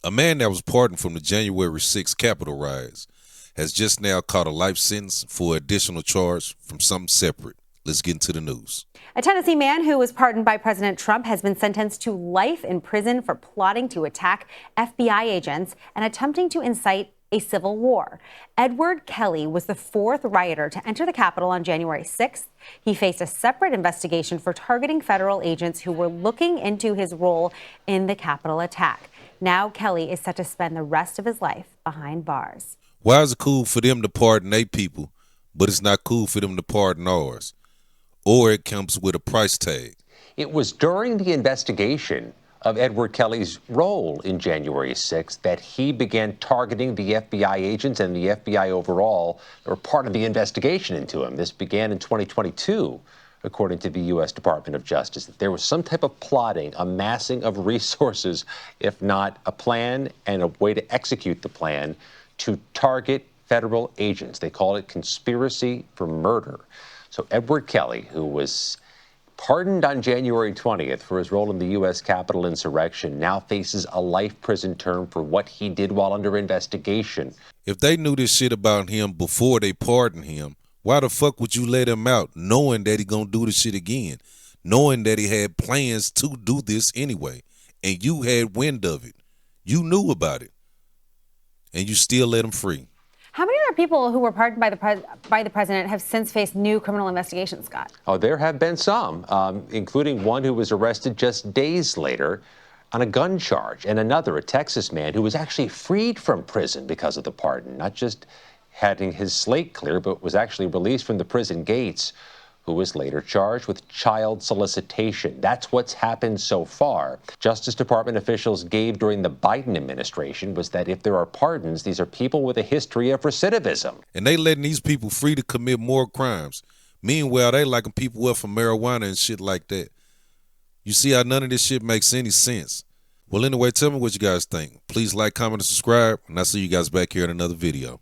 A man that was pardoned from the January 6th Capitol riots has just now caught a life sentence for additional charge from something separate. Let's get into the news. A Tennessee man who was pardoned by President Trump has been sentenced to life in prison for plotting to attack FBI agents and attempting to incite a civil war. Edward Kelly was the fourth rioter to enter the Capitol on January 6th. He faced a separate investigation for targeting federal agents who were looking into his role in the Capitol attack. Now Kelly is set to spend the rest of his life behind bars. Why is it cool for them to pardon their people, but it's not cool for them to pardon ours? Or it comes with a price tag. It was during the investigation of Edward Kelly's role in January 6th that he began targeting the FBI agents and the FBI overall, or part of the investigation into him. This began in 2022, according to the U.S. Department of Justice. That there was some type of plotting, amassing of resources, if not a plan and a way to execute the plan to target federal agents. They call it conspiracy for murder. So Edward Kelly, who was pardoned on January 20th for his role in the U.S. Capitol insurrection, now faces a life prison term for what he did while under investigation. If they knew this shit about him before they pardoned him, why the fuck would you let him out knowing that he gonna do the shit again? Knowing that he had plans to do this anyway, and you had wind of it. You knew about it, and you still let him free. How many other people who were pardoned by the president have since faced new criminal investigations, Scott? Oh, there have been some, including one who was arrested just days later on a gun charge, and another, a Texas man, who was actually freed from prison because of the pardon, not just having his slate clear, but was actually released from the prison gates, who was later charged with child solicitation. That's what's happened so far. Justice Department officials gave during the Biden administration was that if there are pardons, these are people with a history of recidivism. And they letting these people free to commit more crimes. Meanwhile, they liking people up for marijuana and shit like that. You see how none of this shit makes any sense. Well, anyway, tell me what you guys think. Please like, comment, and subscribe, and I'll see you guys back here in another video.